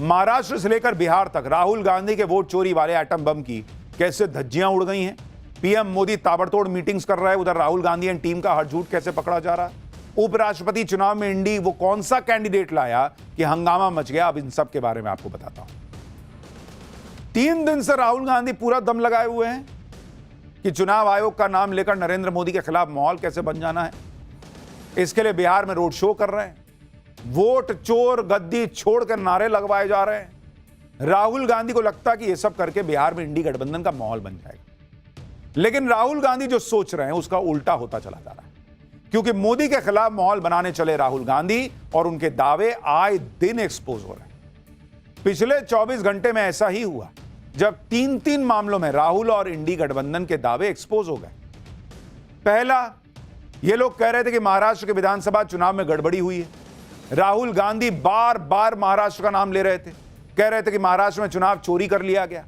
महाराष्ट्र से लेकर बिहार तक राहुल गांधी के वोट चोरी वाले एटम बम की कैसे धज्जियां उड़ गई हैं। पीएम मोदी ताबड़तोड़ मीटिंग्स कर रहा है, उधर राहुल गांधी एंड टीम का हर झूठ कैसे पकड़ा जा रहा है। उपराष्ट्रपति चुनाव में इंडी वो कौन सा कैंडिडेट लाया कि हंगामा मच गया। अब इन सब के बारे में आपको बताता हूं। 3 दिन से राहुल गांधी पूरा दम लगाए हुए हैं कि चुनाव आयोग का नाम लेकर नरेंद्र मोदी के खिलाफ माहौल कैसे बन जाना है। इसके लिए बिहार में रोड शो कर रहे हैं, वोट चोर गद्दी छोड़कर नारे लगवाए जा रहे हैं। राहुल गांधी को लगता कि यह सब करके बिहार में इंडी गठबंधन का माहौल बन जाएगा, लेकिन राहुल गांधी जो सोच रहे हैं उसका उल्टा होता चला जा रहा है, क्योंकि मोदी के खिलाफ माहौल बनाने चले राहुल गांधी और उनके दावे आए दिन एक्सपोज हो रहे हैं। पिछले 24 घंटे में ऐसा ही हुआ जब 3 मामलों में राहुल और इंडी गठबंधन के दावे एक्सपोज हो गए। पहला, ये लोग कह रहे थे कि महाराष्ट्र के विधानसभा चुनाव में गड़बड़ी हुई है। राहुल गांधी बार बार महाराष्ट्र का नाम ले रहे थे, कह रहे थे कि महाराष्ट्र में चुनाव चोरी कर लिया गया,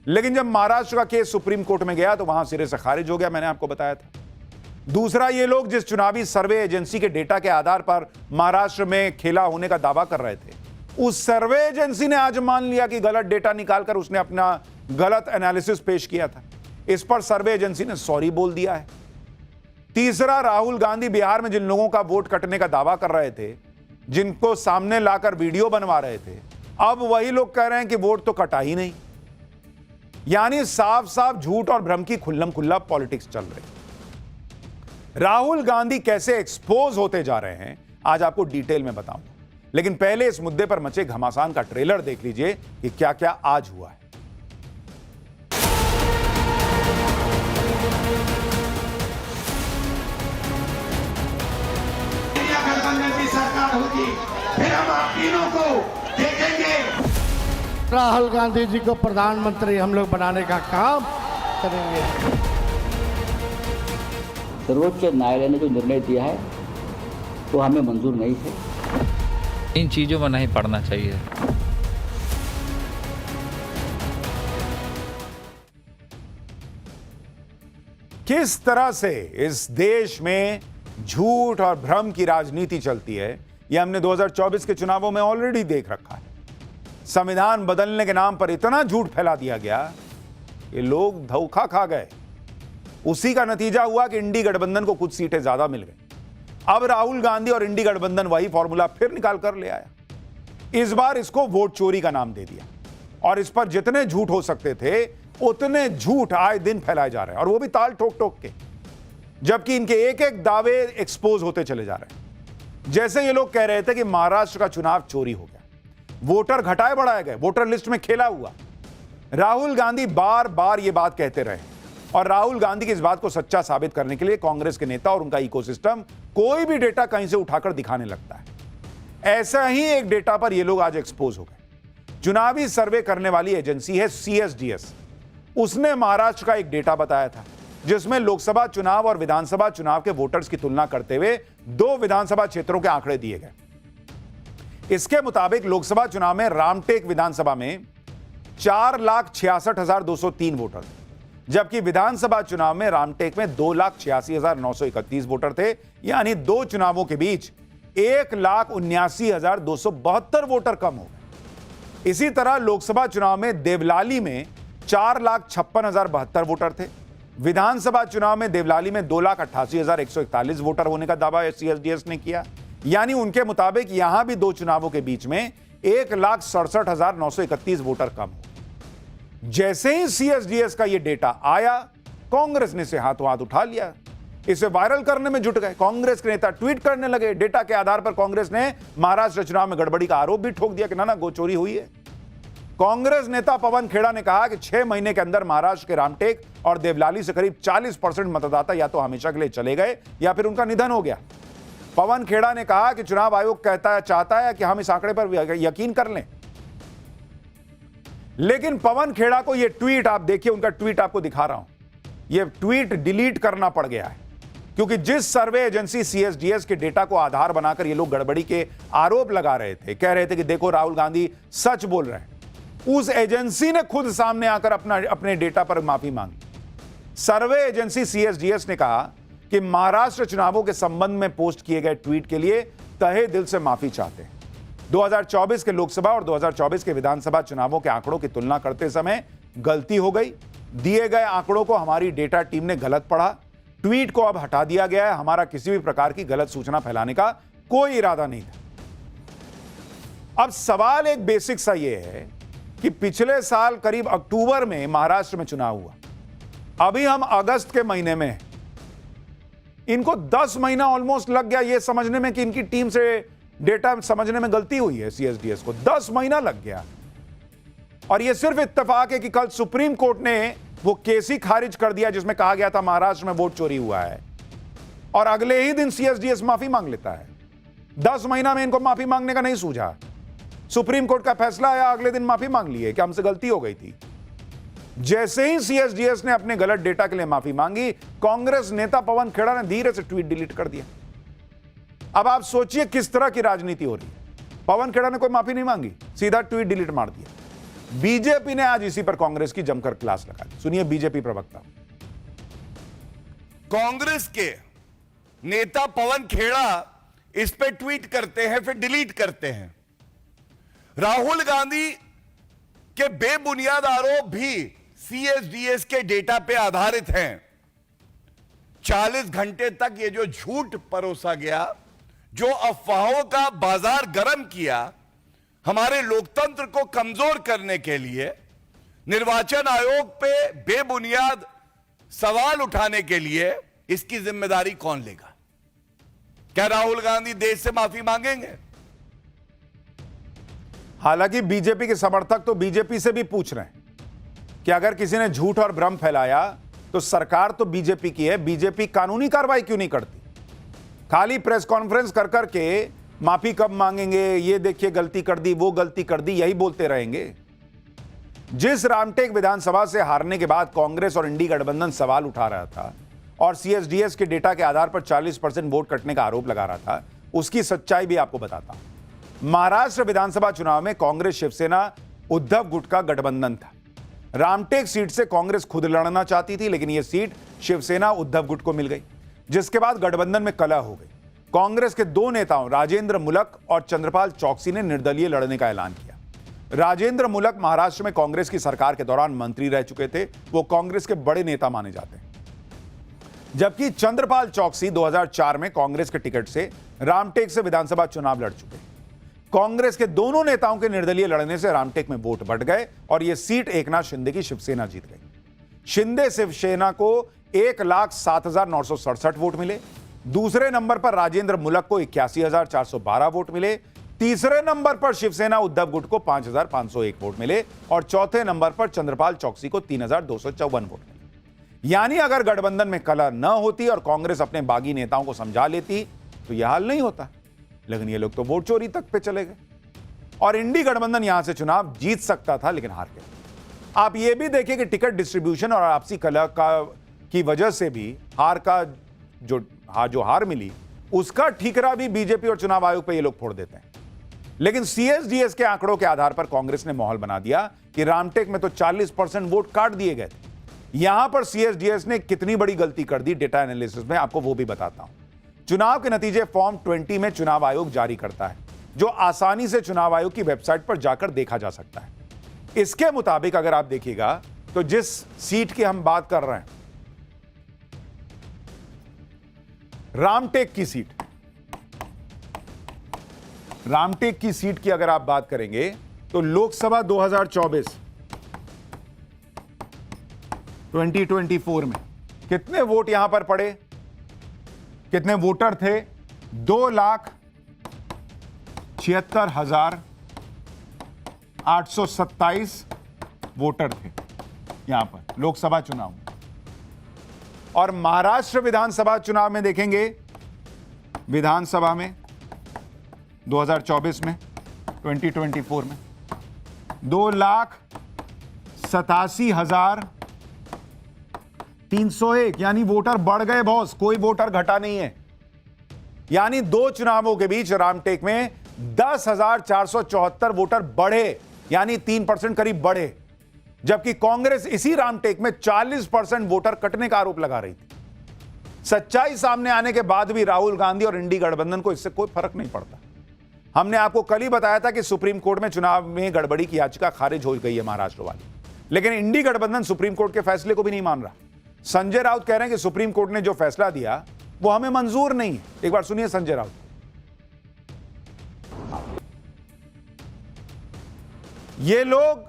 लेकिन जब महाराष्ट्र का केस सुप्रीम कोर्ट में गया तो वहां सिरे से खारिज हो गया, मैंने आपको बताया था। दूसरा, ये लोग जिस चुनावी सर्वे एजेंसी के डेटा के आधार पर महाराष्ट्र में खेला होने का दावा कर रहे थे, उस सर्वे एजेंसी ने आज मान लिया कि गलत डेटा निकालकर उसने अपना गलत एनालिसिस पेश किया था। इस पर सर्वे एजेंसी ने सॉरी बोल दिया है। तीसरा, राहुल गांधी बिहार में जिन लोगों का वोट कटने का दावा कर रहे थे, जिनको सामने लाकर वीडियो बनवा रहे थे, अब वही लोग कह रहे हैं कि वोट तो कटा ही नहीं। यानी साफ साफ झूठ और भ्रम की खुल्लम खुल्ला पॉलिटिक्स चल रही। राहुल गांधी कैसे एक्सपोज होते जा रहे हैं आज आपको डिटेल में बताऊंगा, लेकिन पहले इस मुद्दे पर मचे घमासान का ट्रेलर देख लीजिए कि क्या क्या आज हुआ है। गठबंधन की सरकार होगी, फिर हम आप तीनों को देखेंगे। राहुल गांधी जी को प्रधानमंत्री हम लोग बनाने का काम करेंगे। सर्वोच्च न्यायालय ने जो निर्णय दिया है वो हमें मंजूर नहीं है। इन चीजों में नहीं पड़ना चाहिए। किस तरह से इस देश में झूठ और भ्रम की राजनीति चलती है, यह हमने 2024 के चुनावों में ऑलरेडी देख रखा है। संविधान बदलने के नाम पर इतना झूठ फैला दिया गया कि लोग धोखा खा गए। उसी का नतीजा हुआ कि इंडी गठबंधन को कुछ सीटें ज्यादा मिल गई। अब राहुल गांधी और इंडी गठबंधन वही फॉर्मूला फिर निकाल कर ले आया। इस बार इसको वोट चोरी का नाम दे दिया और इस पर जितने झूठ हो सकते थे उतने झूठ आए दिन फैलाए जा रहे हैं, और वो भी ताल ठोक ठोक के, जबकि इनके एक एक दावे एक्सपोज होते चले जा रहे हैं। जैसे ये लोग कह रहे थे कि महाराष्ट्र का चुनाव चोरी हो गया, वोटर घटाए बढ़ाए गए, वोटर लिस्ट में खेला हुआ। राहुल गांधी बार बार ये बात कहते रहे, और राहुल गांधी की इस बात को सच्चा साबित करने के लिए कांग्रेस के नेता और उनका इकोसिस्टम कोई भी डेटा कहीं से उठाकर दिखाने लगता है। ऐसा ही एक डेटा पर ये लोग आज एक्सपोज हो गए। चुनावी सर्वे करने वाली एजेंसी है CSDS। उसने महाराष्ट्र का एक डेटा बताया था जिसमें लोकसभा चुनाव और विधानसभा चुनाव के वोटर्स की तुलना करते हुए 2 विधानसभा क्षेत्रों के आंकड़े दिए गए। इसके मुताबिक लोकसभा चुनाव में रामटेक विधानसभा में 4,66,203 वोटर, जबकि विधानसभा चुनाव में रामटेक में 2,86,931 वोटर थे। यानी 2 चुनावों के बीच 1,79,272 वोटर कम हो गए। इसी तरह लोकसभा चुनाव में देवलाली में 4,56,072 वोटर थे। विधानसभा चुनाव में देवलाली में 2,88,141 वोटर होने का दावा CSDS ने किया। यानी उनके मुताबिक यहां भी 2 चुनावों के बीच में 1,67,931 वोटर कम हो। जैसे ही CSDS का यह डेटा आया, कांग्रेस ने इसे हाथों हाथ उठा लिया, इसे वायरल करने में जुट गए। कांग्रेस के नेता ट्वीट करने लगे। डेटा के आधार पर कांग्रेस ने महाराष्ट्र चुनाव में गड़बड़ी का आरोप भी ठोक दिया कि ना गोचोरी हुई है। कांग्रेस नेता पवन खेड़ा ने कहा कि 6 महीने के अंदर महाराष्ट्र के रामटेक और देवलाली से करीब 40% मतदाता या तो हमेशा के लिए चले गए या फिर उनका निधन हो गया। पवन खेड़ा ने कहा कि चुनाव आयोग चाहता है कि हम इस आंकड़े पर यकीन कर लें, लेकिन पवन खेड़ा को यह ट्वीट, आप देखिए उनका ट्वीट आपको दिखा रहा हूं, यह ट्वीट डिलीट करना पड़ गया है, क्योंकि जिस सर्वे एजेंसी CSDS के डेटा को आधार बनाकर ये लोग गड़बड़ी के आरोप लगा रहे थे, कह रहे थे कि देखो राहुल गांधी सच बोल रहे हैं, उस एजेंसी ने खुद सामने आकर अपने डेटा पर माफी मांगी। सर्वे एजेंसी CSDS ने कहा कि महाराष्ट्र चुनावों के संबंध में पोस्ट किए गए ट्वीट के लिए तहे दिल से माफी चाहते हैं। 2024 के लोकसभा और 2024 के विधानसभा चुनावों के आंकड़ों की तुलना करते समय गलती हो गई। दिए गए आंकड़ों को हमारी डेटा टीम ने गलत पढ़ा। ट्वीट को अब हटा दिया गया है। हमारा किसी भी प्रकार की गलत सूचना फैलाने का कोई इरादा नहीं था। अब सवाल एक बेसिक सा यह है कि पिछले साल करीब अक्टूबर में महाराष्ट्र में चुनाव हुआ, अभी हम अगस्त के महीने में, इनको 10 महीना ऑलमोस्ट लग गया यह समझने में कि इनकी टीम से डेटा समझने में गलती हुई है। सीएसडीएस को 10 महीना लग गया। और यह सिर्फ इत्तेफाक है कि कल सुप्रीम कोर्ट ने वो केस ही खारिज कर दिया जिसमें कहा गया था महाराष्ट्र में वोट चोरी हुआ है, और अगले ही दिन सीएसडीएस माफी मांग लेता है। 10 महीना में इनको माफी मांगने का नहीं सूझा। सुप्रीम कोर्ट का फैसला आया, अगले दिन माफी मांग ली है कि हमसे गलती हो गई थी। जैसे ही सीएसडीएस ने अपने गलत डेटा के लिए माफी मांगी, कांग्रेस नेता पवन खेड़ा ने धीरे से ट्वीट डिलीट कर दिया। अब आप सोचिए किस तरह की राजनीति हो रही है। पवन खेड़ा ने कोई माफी नहीं मांगी, सीधा ट्वीट डिलीट मार दिया। बीजेपी ने आज इसी पर कांग्रेस की जमकर क्लास लगा दी। सुनिए बीजेपी प्रवक्ता। कांग्रेस के नेता पवन खेड़ा इस पे ट्वीट करते हैं, फिर डिलीट करते हैं। राहुल गांधी के बेबुनियाद आरोप भी सीएसडीएस के डेटा पे आधारित हैं। 40 घंटे तक ये जो झूठ परोसा गया, जो अफवाहों का बाजार गर्म किया, हमारे लोकतंत्र को कमजोर करने के लिए, निर्वाचन आयोग पे बेबुनियाद सवाल उठाने के लिए, इसकी जिम्मेदारी कौन लेगा? क्या राहुल गांधी देश से माफी मांगेंगे? हालांकि बीजेपी के समर्थक तो बीजेपी से भी पूछ रहे हैं कि अगर किसी ने झूठ और भ्रम फैलाया तो सरकार तो बीजेपी की है, बीजेपी कानूनी कार्रवाई क्यों नहीं करती? खाली प्रेस कॉन्फ्रेंस कर करके माफी कब मांगेंगे, ये देखिए गलती कर दी, वो गलती कर दी, यही बोलते रहेंगे। जिस रामटेक विधानसभा से हारने के बाद कांग्रेस और इंडी गठबंधन सवाल उठा रहा था और सीएसडीएस के डेटा के आधार पर 40% वोट कटने का आरोप लगा रहा था, उसकी सच्चाई भी आपको बताता हूं। महाराष्ट्र विधानसभा चुनाव में कांग्रेस शिवसेना उद्धव गुट का गठबंधन था। रामटेक सीट से कांग्रेस खुद लड़ना चाहती थी, लेकिन यह सीट शिवसेना उद्धव गुट को मिल गई, जिसके बाद गठबंधन में कलह हो गई। कांग्रेस के दो नेताओं राजेंद्र मुलक और चंद्रपाल चौकसी ने निर्दलीय लड़ने का ऐलान किया। राजेंद्र मुलक महाराष्ट्र में कांग्रेस की सरकार के दौरान मंत्री रह चुके थे, वो कांग्रेस के बड़े नेता माने जाते हैं। जबकि चंद्रपाल चौकसी 2004 में कांग्रेस के टिकट से रामटेक से विधानसभा चुनाव लड़ चुके। कांग्रेस के दोनों नेताओं के निर्दलीय लड़ने से रामटेक में वोट बढ़ गए और यह सीट एकनाथ शिंदे की शिवसेना जीत गई। शिंदे शिवसेना को 1,07,967 वोट मिले। दूसरे नंबर पर राजेंद्र मुलक को 81,412 वोट मिले। तीसरे नंबर पर शिवसेना उद्धव गुट को 5,501 वोट मिले और चौथे नंबर पर चंद्रपाल चौकसी को 3,254 वोट मिले। यानी अगर गठबंधन में कलह न होती और कांग्रेस अपने बागी नेताओं को समझा लेती तो यह हाल नहीं होता, लेकिन ये लोग तो वोट चोरी तक पे चले गए और इंडी गठबंधन यहां से चुनाव जीत सकता था, लेकिन हार गया। आप ये भी देखिए कि टिकट डिस्ट्रीब्यूशन और आपसी कलह की वजह से भी जो हार मिली, उसका ठीकरा भी बीजेपी और चुनाव आयोग पे ये लोग फोड़ देते हैं। लेकिन सीएसडीएस के आंकड़ों के आधार पर कांग्रेस ने माहौल बना दिया कि रामटेक में तो 40% वोट काट दिए गए थे। यहां पर सीएसडीएस ने कितनी बड़ी गलती कर दी डेटा एनालिसिस में, आपको वो भी बताता हूं। चुनाव के नतीजे फॉर्म 20 में चुनाव आयोग जारी करता है, जो आसानी से चुनाव आयोग की वेबसाइट पर जाकर देखा जा सकता है। इसके मुताबिक अगर आप देखिएगा तो जिस सीट की हम बात कर रहे हैं, रामटेक की सीट की अगर आप बात करेंगे तो लोकसभा 2024 में कितने वोट यहां पर पड़े, कितने वोटर थे? 2,76,827 वोटर थे यहां पर लोकसभा चुनाव में। और महाराष्ट्र विधानसभा चुनाव में देखेंगे, विधानसभा में 2024 में 2024 में 2,87,301, यानी वोटर बढ़ गए बॉस, कोई वोटर घटा नहीं है। यानी दो चुनावों के बीच रामटेक में 10,474 वोटर बढ़े, यानी 3% करीब बढ़े, जबकि कांग्रेस इसी रामटेक में 40% वोटर कटने का आरोप लगा रही थी। सच्चाई सामने आने के बाद भी राहुल गांधी और इंडी गठबंधन को इससे कोई फर्क नहीं पड़ता। हमने आपको कल ही बताया था कि सुप्रीम कोर्ट में चुनाव में गड़बड़ी की याचिका खारिज हो गई है महाराष्ट्र वाली, लेकिन इंडी गठबंधन सुप्रीम कोर्ट के फैसले को भी नहीं मान रहा। संजय राउत कह रहे हैं कि सुप्रीम कोर्ट ने जो फैसला दिया वो हमें मंजूर नहीं है। एक बार सुनिए संजय राउत। ये लोग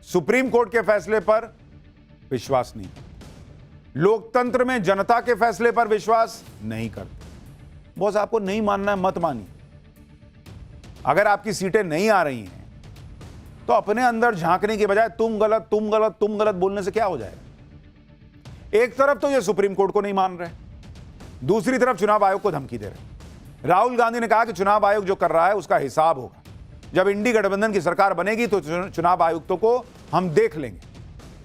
सुप्रीम कोर्ट के फैसले पर विश्वास नहीं, लोकतंत्र में जनता के फैसले पर विश्वास नहीं करते। बॉस, आपको नहीं मानना है मत मानिए। अगर आपकी सीटें नहीं आ रही हैं तो अपने अंदर झांकने के बजाय तुम गलत तुम गलत तुम गलत बोलने से क्या हो जाएगा। एक तरफ तो ये सुप्रीम कोर्ट को नहीं मान रहे, दूसरी तरफ चुनाव आयोग को धमकी दे रहे। राहुल गांधी ने कहा कि चुनाव आयोग जो कर रहा है उसका हिसाब होगा, जब इंडी गठबंधन की सरकार बनेगी तो चुनाव आयुक्तों को हम देख लेंगे।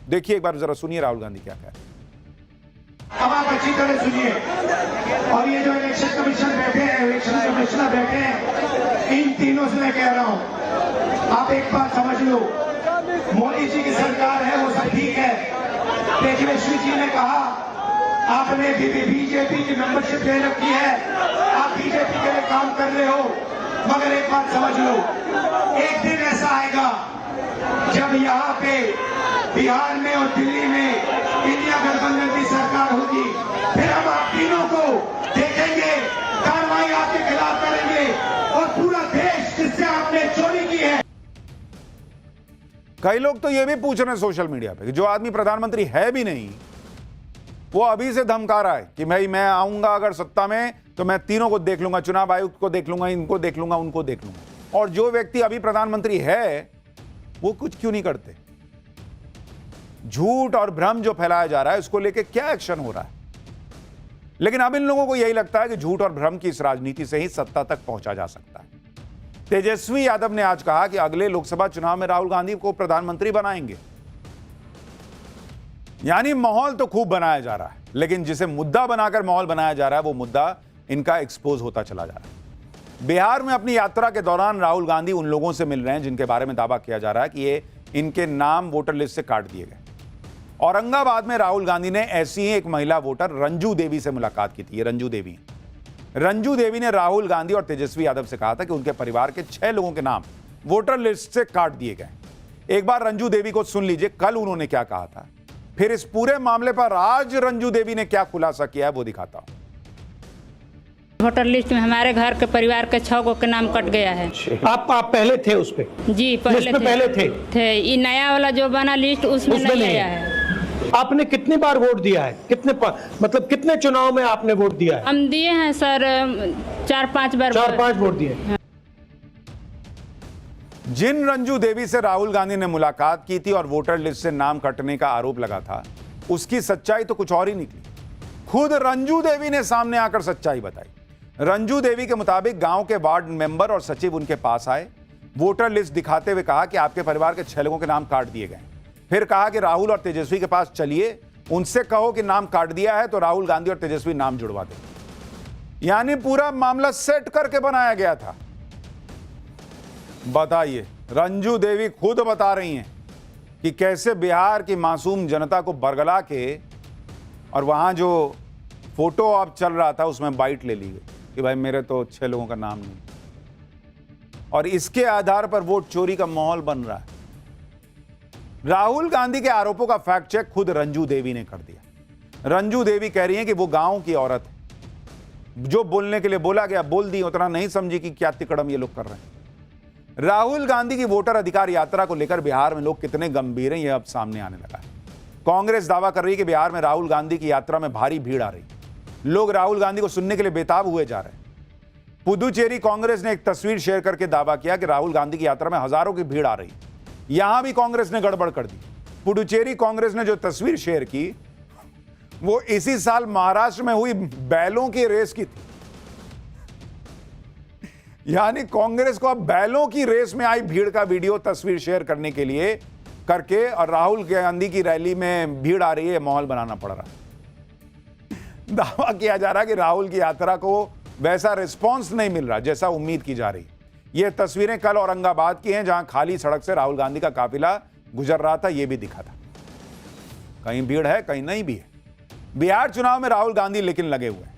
देखिए एक बार जरा सुनिए राहुल गांधी क्या कह रहे हैं। अब आप अच्छी तरह सुनिए, और ये जो इलेक्शन कमीशन बैठे हैं, इलेक्शन कमिश्नर बैठे हैं, इन तीनों से मैं कह रहा हूं, आप एक बात समझ लो, मोदी जी की सरकार है वो सब ठीक है, लेकिन लक्ष्मी जी ने कहा आपने बीजेपी की मेंबरशिप ले रखी है, आप बीजेपी के लिए काम कर रहे हो, मगर एक बात समझ लो, एक दिन ऐसा आएगा जब यहाँ पे बिहार में और दिल्ली में इंडिया गठबंधन की सरकार होगी, फिर हम आप तीनों को देखेंगे, कार्रवाई आपके खिलाफ करेंगे, और पूरा देश जिससे आपने चोरी की है। कई लोग तो यह भी पूछ रहे हैं सोशल मीडिया पे कि जो आदमी प्रधानमंत्री है भी नहीं वो अभी से धमका रहा है कि भाई मैं आऊंगा अगर सत्ता में तो मैं तीनों को देख लूंगा, चुनाव आयुक्त को देख लूंगा, इनको देख लूंगा, उनको देख लूंगा। और जो व्यक्ति अभी प्रधानमंत्री है वो कुछ क्यों नहीं करते। झूठ और भ्रम जो फैलाया जा रहा है उसको लेके क्या एक्शन हो रहा है। लेकिन अब इन लोगों को यही लगता है कि झूठ और भ्रम की इस राजनीति से ही सत्ता तक पहुंचा जा सकता है। तेजस्वी यादव ने आज कहा कि अगले लोकसभा चुनाव में राहुल गांधी को प्रधानमंत्री बनाएंगे। यानी माहौल तो खूब बनाया जा रहा है, लेकिन जिसे मुद्दा बनाकर माहौल बनाया जा रहा है वो मुद्दा इनका एक्सपोज होता चला जा रहा है। बिहार में अपनी यात्रा के दौरान राहुल गांधी उन लोगों से मिल रहे हैं जिनके बारे में दावा किया जा रहा है कि ये इनके नाम वोटर लिस्ट से काट दिए गए। औरंगाबाद में राहुल गांधी ने ऐसी ही एक महिला वोटर रंजू देवी से मुलाकात की थी। ये रंजू देवी ने राहुल गांधी और तेजस्वी यादव से कहा था कि उनके परिवार के 6 लोगों के नाम वोटर लिस्ट से काट दिए गए। एक बार रंजू देवी को सुन लीजिए, कल उन्होंने क्या कहा था, फिर इस पूरे मामले पर आज रंजू देवी ने क्या खुलासा किया है वो दिखाता हूं। वोटर लिस्ट में हमारे घर के परिवार के 6 को के नाम कट गया है। आप पहले थे उस पे? जी पहले थे। ये नया वाला जो बना लिस्ट उसमें नहीं आया है। आपने कितनी बार वोट दिया है? मतलब कितने चुनाव में आपने वोट दिया है? हम दिए हैं सर 4-5 बार। 4-5 वोट दिए। जिन रंजू देवी से राहुल गांधी ने मुलाकात की थी और वोटर लिस्ट से नाम कटने का आरोप लगा था, उसकी सच्चाई तो कुछ और ही निकली। खुद रंजू देवी ने सामने आकर सच्चाई बताई। रंजू देवी के मुताबिक गांव के वार्ड मेंबर और सचिव उनके पास आए, वोटर लिस्ट दिखाते हुए कहा कि आपके परिवार के 6 लोगों के नाम काट दिए गए। फिर कहा कि राहुल और तेजस्वी के पास चलिए, उनसे कहो कि नाम काट दिया है तो राहुल गांधी और तेजस्वी नाम जुड़वा देंगे। यानी पूरा मामला सेट करके बनाया गया था। बताइए, रंजू देवी खुद बता रही हैं कि कैसे बिहार की मासूम जनता को बरगला के, और वहां जो फोटो अब चल रहा था उसमें बाइट ले ली गई कि भाई मेरे तो 6 लोगों का नाम नहीं, और इसके आधार पर वोट चोरी का माहौल बन रहा है। राहुल गांधी के आरोपों का फैक्ट चेक खुद रंजू देवी ने कर दिया। रंजू देवी कह रही हैं कि वो गांव की औरत है, जो बोलने के लिए बोला गया बोल दी, उतना नहीं समझी कि क्या तिकड़म ये लोग कर रहे हैं। राहुल गांधी की वोटर अधिकार यात्रा को लेकर बिहार में लोग कितने गंभीर हैं ये अब सामने आने लगा है। कांग्रेस दावा कर रही है कि बिहार में राहुल गांधी की यात्रा में भारी भीड़ आ रही, लोग राहुल गांधी को सुनने के लिए बेताब हुए जा रहे हैं। पुदुचेरी कांग्रेस ने एक तस्वीर शेयर करके दावा किया कि राहुल गांधी की यात्रा में हजारों की भीड़ आ रही। यहां भी कांग्रेस ने गड़बड़ कर दी। पुडुचेरी कांग्रेस ने जो तस्वीर शेयर की वो इसी साल महाराष्ट्र में हुई बैलों की रेस की थी। यानी कांग्रेस को अब बैलों की रेस में आई भीड़ का वीडियो तस्वीर शेयर करने के लिए करके, और राहुल गांधी की रैली में भीड़ आ रही है, माहौल बनाना पड़ रहा है। दावा किया जा रहा है कि राहुल की यात्रा को वैसा रिस्पांस नहीं मिल रहा जैसा उम्मीद की जा रही। ये तस्वीरें कल औरंगाबाद की हैं, जहां खाली सड़क से राहुल गांधी का काफिला गुजर रहा था। यह भी दिखा था, कहीं भीड़ है कहीं नहीं भी है। बिहार चुनाव में राहुल गांधी लेकिन लगे हुए हैं।